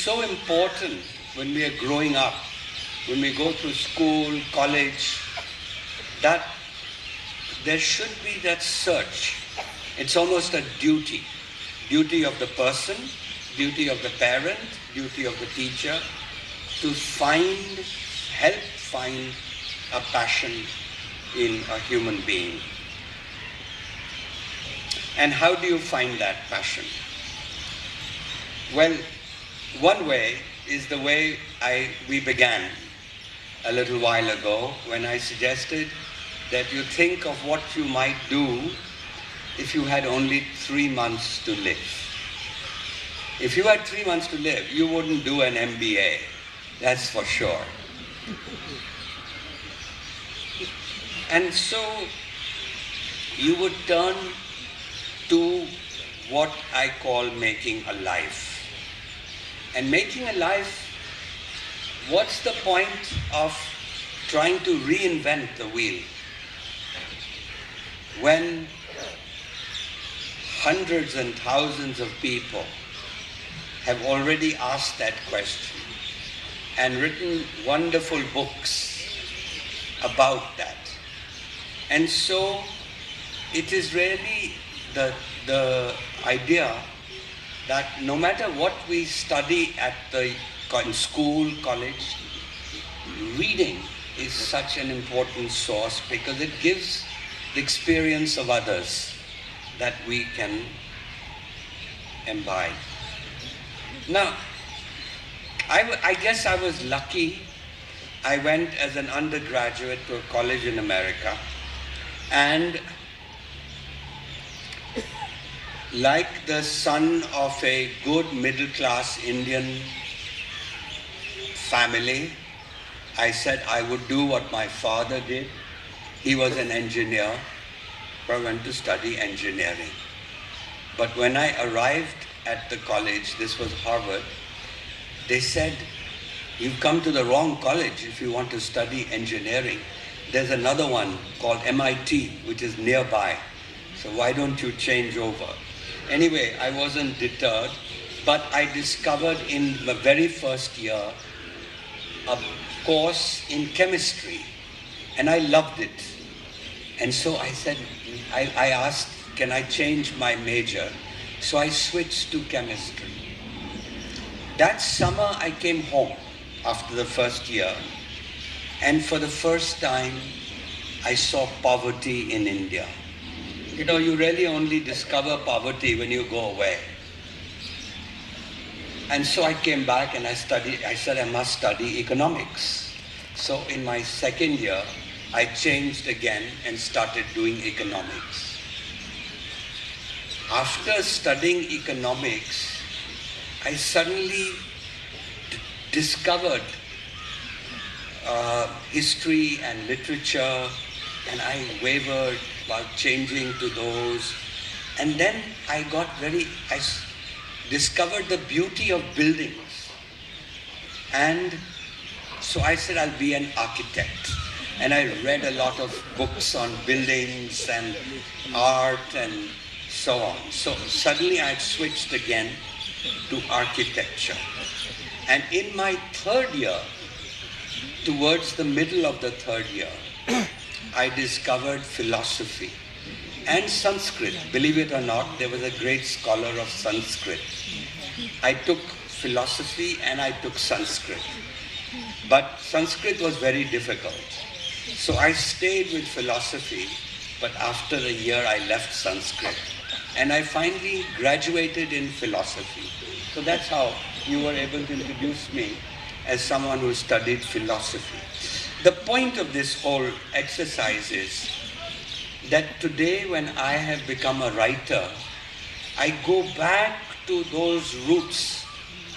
so important when we are growing up, when we go through school, college, that there should be that search. It's almost a duty. Duty of the person, duty of the parent, duty of the teacher, to help find a passion in a human being. And how do you find that passion? Well, one way is the way we began a little while ago, when I suggested that you think of what you might do if you had only 3 months to live. If you had 3 months to live, you wouldn't do an MBA, that's for sure. And so you would turn to what I call making a life. And making a life, what's the point of trying to reinvent the wheel when hundreds and thousands of people have already asked that question and written wonderful books about that? And so it is really the idea that no matter what we study in school, college, reading is such an important source because it gives the experience of others that we can imbibe. Now, I guess I was lucky. I went as an undergraduate to a college in America, and like the son of a good middle-class Indian family, I said I would do what my father did. He was an engineer, so I went to study engineering. But when I arrived at the college, this was Harvard, they said, you've come to the wrong college if you want to study engineering. There's another one called MIT, which is nearby. So why don't you change over? Anyway, I wasn't deterred, but I discovered in the very first year a course in chemistry, and I loved it. And so I said, I asked, can I change my major? So I switched to chemistry. That summer I came home after the first year, and for the first time I saw poverty in India. You know, you really only discover poverty when you go away. And so I came back and I said I must study economics. So in my second year, I changed again and started doing economics. After studying economics, I suddenly discovered history and literature, and I wavered about changing to those. And then I discovered the beauty of buildings. And so I said I'll be an architect. And I read a lot of books on buildings and art and so on. So suddenly I switched again to architecture. And in my third year, towards the middle of the third year, I discovered philosophy and Sanskrit. Believe it or not, there was a great scholar of Sanskrit. I took philosophy and I took Sanskrit. But Sanskrit was very difficult. So I stayed with philosophy, but after a year I left Sanskrit. And I finally graduated in philosophy. So that's how you were able to introduce me as someone who studied philosophy. The point of this whole exercise is that today when I have become a writer, I go back to those roots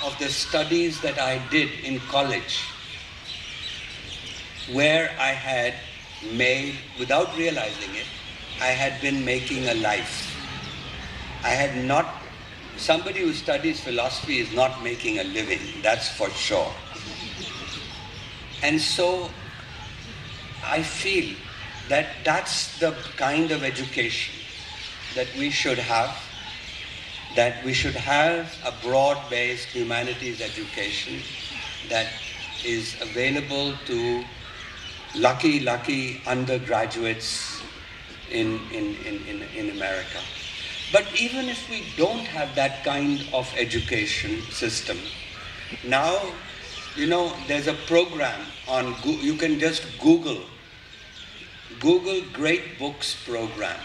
of the studies that I did in college, where I had made, without realizing it, I had been making a life. Somebody who studies philosophy is not making a living, that's for sure. And so I feel that that's the kind of education that we should have, that we should have a broad-based humanities education that is available to lucky undergraduates in America. But even if we don't have that kind of education system, now, there's a program on, you can just Google Great Books Program.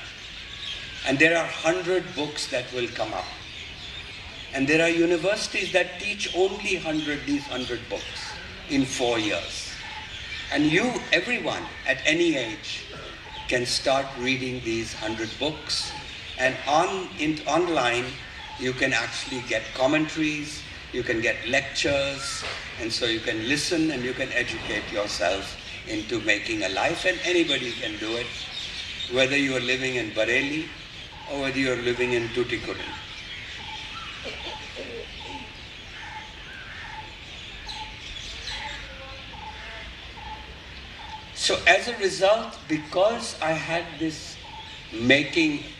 And there are 100 books that will come up. And there are universities that teach only these 100 books in 4 years. And everyone at any age can start reading these 100 books. And online, you can actually get commentaries, you can get lectures, and so you can listen and you can educate yourself into making a life, and anybody can do it, whether you are living in Bareilly or whether you are living in Tuticorin. So as a result, because I had this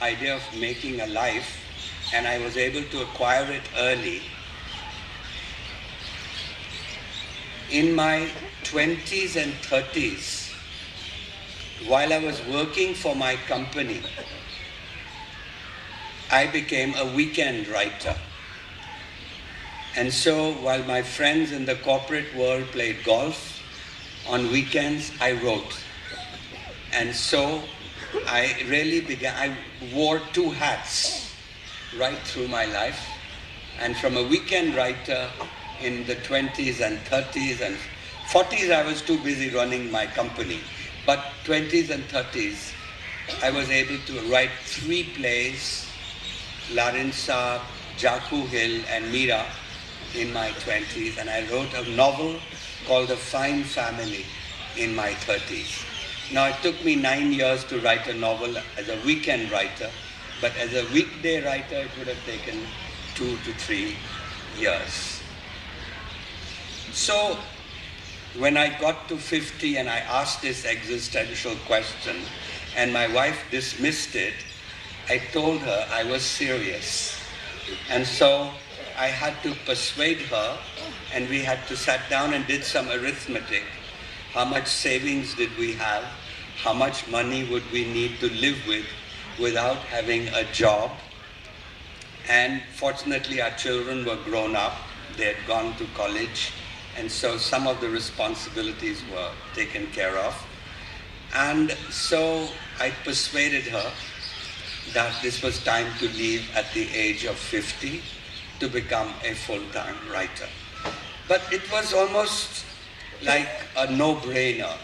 idea of making a life, and I was able to acquire it early, in my 20s and 30s, while I was working for my company, I became a weekend writer. And so while my friends in the corporate world played golf, on weekends I wrote. And so I wore two hats right through my life. And from a weekend writer in the 20s and 30s and 40s, I was too busy running my company. But 20s and 30s, I was able to write 3 plays, Larinsa, Jaku Hill, and Mira, in my 20s. And I wrote a novel called The Fine Family in my 30s. Now, it took me 9 years to write a novel as a weekend writer, but as a weekday writer, it would have taken 2 to 3 years. So, when I got to 50 and I asked this existential question, and my wife dismissed it, I told her I was serious. And so I had to persuade her, and we had to sat down and did some arithmetic. How much savings did we have? How much money would we need to live with without having a job? And fortunately, our children were grown up. They had gone to college. And so some of the responsibilities were taken care of. And so I persuaded her that this was time to leave at the age of 50 to become a full-time writer. But it was almost like a no-brainer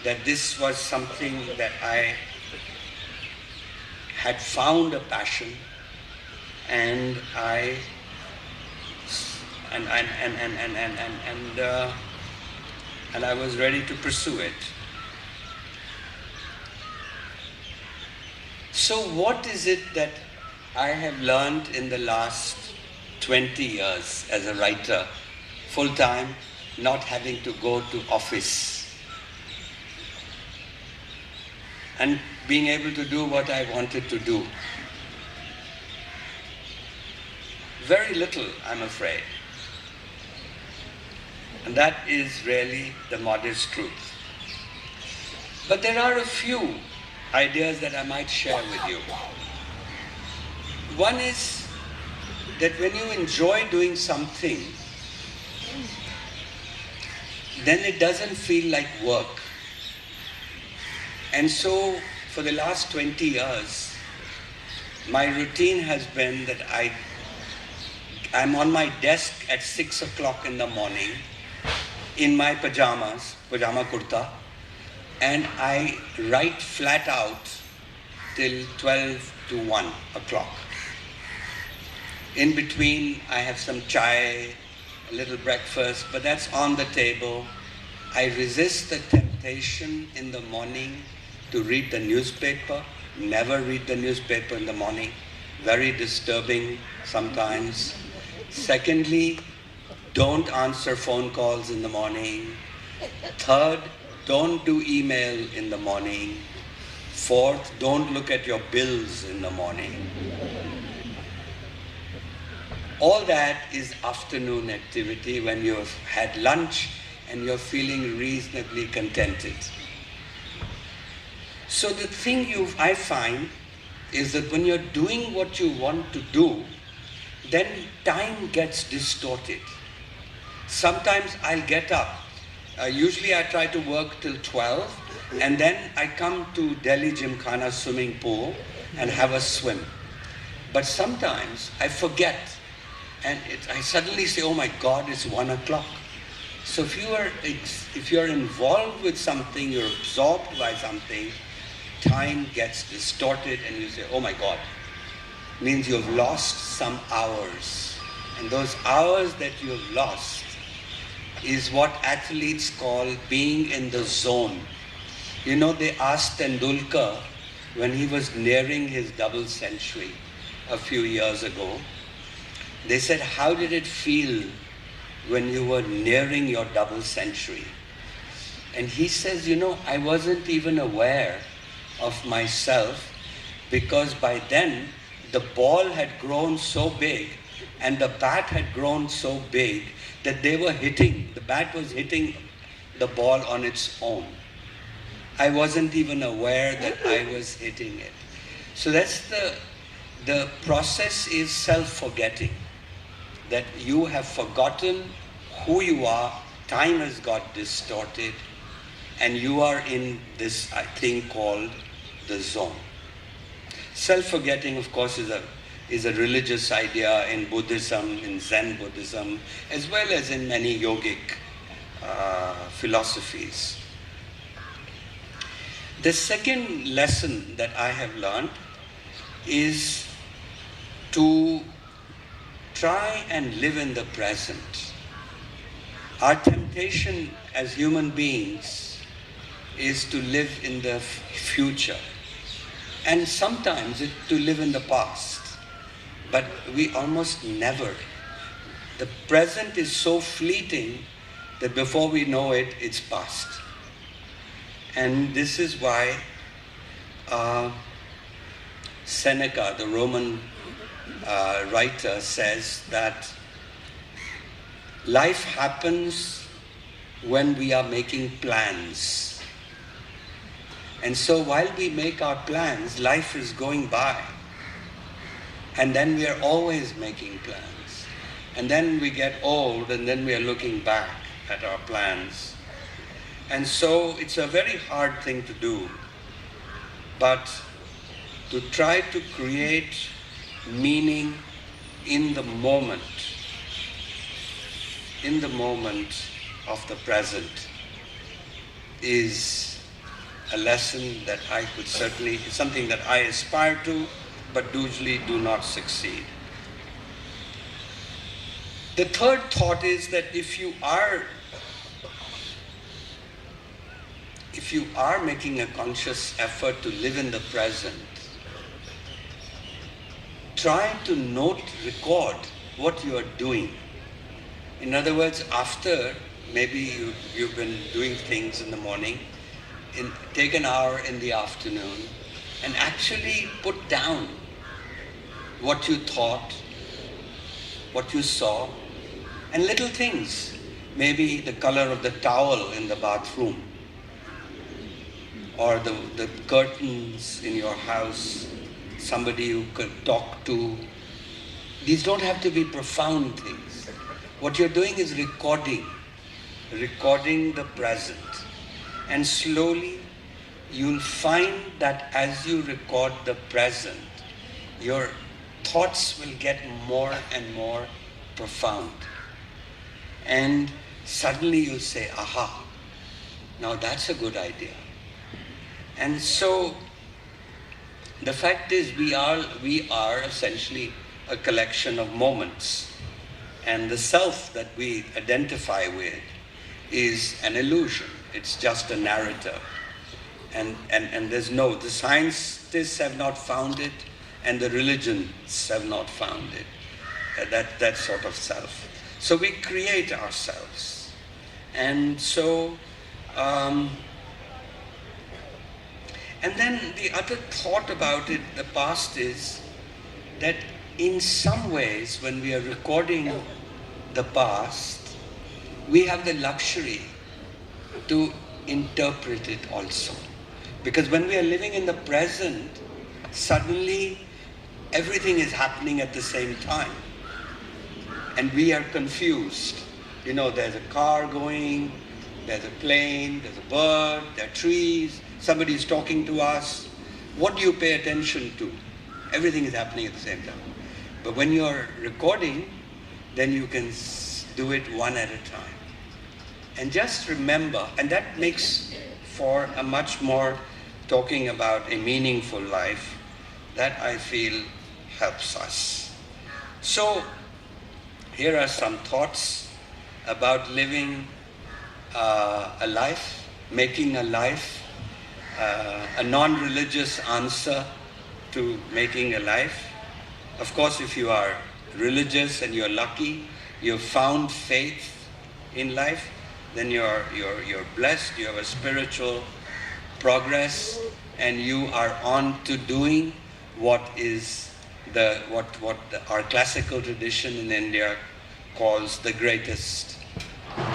that this was something that I had found a passion, and I was ready to pursue it. So what is it that I have learned in the last 20 years as a writer, full-time, not having to go to office, and being able to do what I wanted to do? Very little, I'm afraid. And that is really the modest truth. But there are a few ideas that I might share with you. One is that when you enjoy doing something, then it doesn't feel like work. And so for the last 20 years, my routine has been that I'm on my desk at 6 o'clock in the morning in my pajamas, pajama kurta, and I write flat out till 12 to 1 o'clock. In between, I have some chai, a little breakfast, but that's on the table. I resist the temptation in the morning to read the newspaper. Never read the newspaper in the morning. Very disturbing sometimes. Secondly, don't answer phone calls in the morning. Third, don't do email in the morning. Fourth, don't look at your bills in the morning. All that is afternoon activity when you've had lunch and you're feeling reasonably contented. So the thing I find is that when you're doing what you want to do, then time gets distorted. Sometimes I'll get up. Usually I try to work till 12, and then I come to Delhi Gymkhana swimming pool and have a swim. But sometimes I forget, and I suddenly say, oh my God, it's 1 o'clock. So if you're involved with something, you're absorbed by something, time gets distorted and you say, oh my God, means you've lost some hours. And those hours that you've lost is what athletes call being in the zone. You know, they asked Tendulkar when he was nearing his double century a few years ago, they said, how did it feel when you were nearing your double century? And he says, you know, I wasn't even aware of myself, because by then the ball had grown so big and the bat had grown so big that the bat was hitting the ball on its own. I wasn't even aware that I was hitting it. So that's the process is self-forgetting, that you have forgotten who you are, time has got distorted, and you are in this thing called the zone. Self-forgetting, of course, is a religious idea in Buddhism, in Zen Buddhism, as well as in many yogic philosophies. The second lesson that I have learned is to try and live in the present. Our temptation as human beings is to live in the future, and sometimes to live in the past. But we almost never. The present is so fleeting that before we know it, it's past. And this is why Seneca, the Roman writer, says that life happens when we are making plans. And so while we make our plans, life is going by. And then we are always making plans. And then we get old, and then we are looking back at our plans. And so it's a very hard thing to do. But to try to create meaning in the moment of the present is a lesson that I could certainly, it's something that I aspire to, but usually do not succeed. The third thought is that if you are making a conscious effort to live in the present, try to record what you are doing. In other words, after maybe you've been doing things in the morning, take an hour in the afternoon and actually put down what you thought, what you saw, and little things. Maybe the color of the towel in the bathroom, or the curtains in your house, somebody you could talk to. These don't have to be profound things. What you're doing is recording the present. And slowly you'll find that as you record the present, your thoughts will get more and more profound. And suddenly you'll say, aha, now that's a good idea. And so the fact is we are essentially a collection of moments. And the self that we identify with is an illusion. It's just a narrative. And the scientists have not found it, and the religions have not found it, that sort of self. So we create ourselves. And so, and then the other thought about it, the past, is that in some ways, when we are recording the past, we have the luxury to interpret it also. Because when we are living in the present, suddenly everything is happening at the same time. And we are confused. You know, there's a car going, there's a plane, there's a bird, there are trees, somebody is talking to us. What do you pay attention to? Everything is happening at the same time. But when you're recording, then you can do it one at a time. And just remember, and that makes for a much more talking about a meaningful life, that I feel helps us. So, here are some thoughts about living a life, making a life, a non-religious answer to making a life. Of course, if you are religious and you're lucky, you've found faith in life, then you're blessed, you have a spiritual progress, and you are on to doing what is our classical tradition in India calls the greatest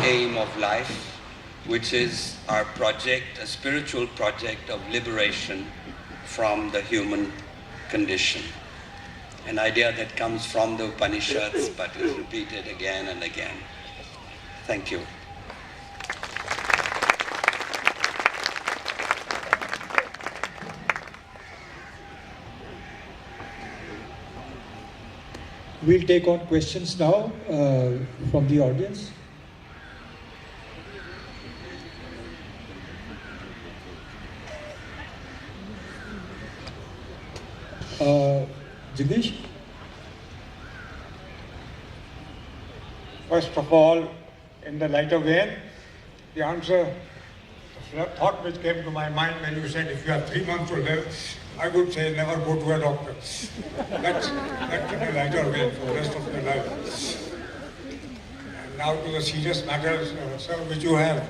aim of life, which is our project, a spiritual project of liberation from the human condition. An idea that comes from the Upanishads but is repeated again and again. Thank you. We'll take on questions now from the audience. Jagdish? First of all, in the lighter vein, the answer, the thought which came to my mind when you said if you have 3 months to live, I would say never go to a doctor. That's in a lighter vein for the rest of your life. And now to the serious matters, sir, which you have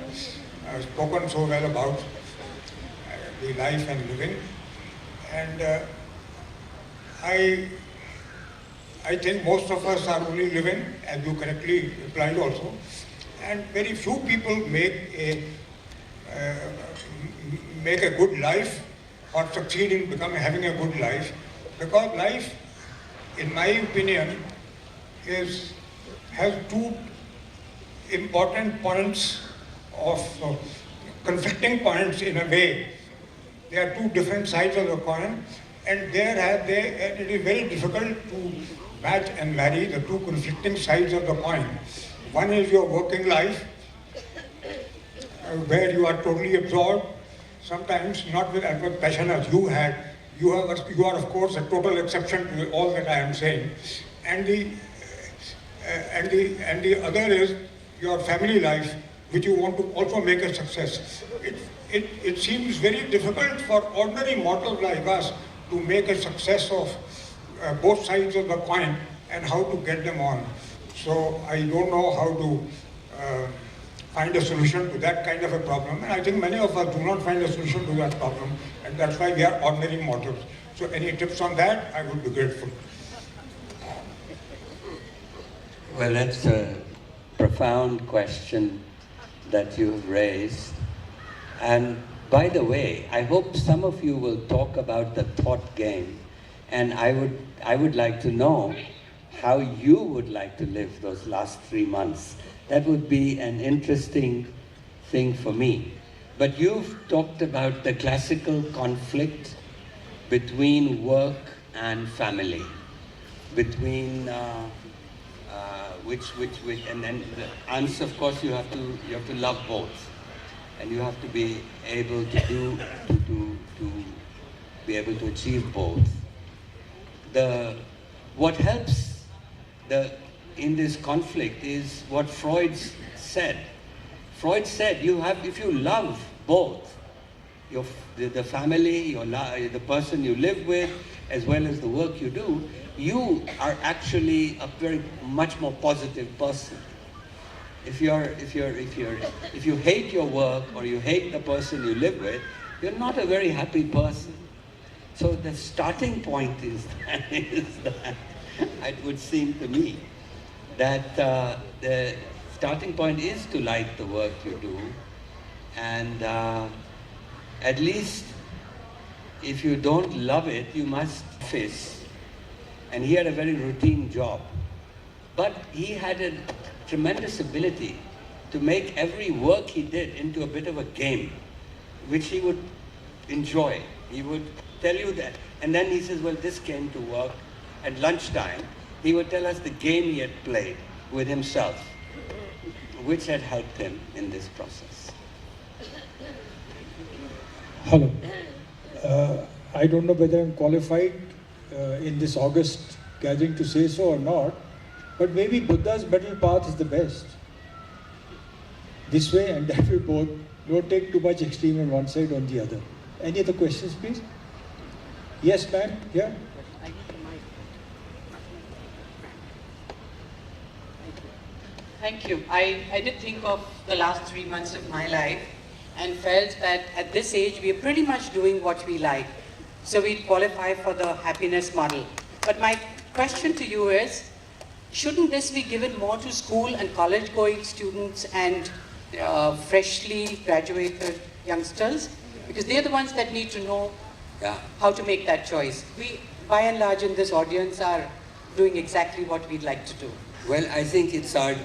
spoken so well about, the life and living. And I think most of us are only living, as you correctly implied also, and very few people make a good life or succeed in having a good life, because life, in my opinion, has two important points of conflicting points in a way. There are two different sides of the coin, and it is very difficult to match and marry the two conflicting sides of the coin. One is your working life, where you are totally absorbed, sometimes not with as much passion as you had. You are of course a total exception to all that I am saying. And the other is your family life, which you want to also make a success. It seems very difficult for ordinary mortals like us to make a success of both sides of the coin and how to get them on. So I don't know how to find a solution to that kind of a problem. And I think many of us do not find a solution to that problem, and that's why we are ordinary mortals. So any tips on that, I would be grateful. Well, that's a profound question that you've raised. And by the way, I hope some of you will talk about the thought game, and I would like to know how you would like to live those last 3 months. That would be an interesting thing for me. But you've talked about the classical conflict between work and family, between and then the answer, of course, you have to love both, and you have to be able to be able to achieve both. What helps in this conflict is what Freud said. Freud said if you love both, the family, the person you live with, as well as the work you do, you are actually a much more positive person. If you hate your work or you hate the person you live with, you're not a very happy person. So the starting point is that it would seem to me that the starting point is to like the work you do, and at least if you don't love it, you must face. And he had a very routine job, but he had a tremendous ability to make every work he did into a bit of a game, which he would enjoy. He would tell you that. And then he says, well, this came to work. At lunchtime, he would tell us the game he had played with himself, which had helped him in this process. Hello. I don't know whether I'm qualified in this August gathering to say so or not, but maybe Buddha's middle path is the best. This way and that way both. Don't take too much extreme on one side or on the other. Any other questions, please? Yes, ma'am. Yeah. Thank you. I did think of the last 3 months of my life and felt that at this age we are pretty much doing what we like. So we qualify for the happiness model. But my question to you is, shouldn't this be given more to school and college going students and freshly graduated youngsters? Because they're the ones that need to know how to make that choice. We, by and large in this audience, are doing exactly what we'd like to do. Well, I think it's our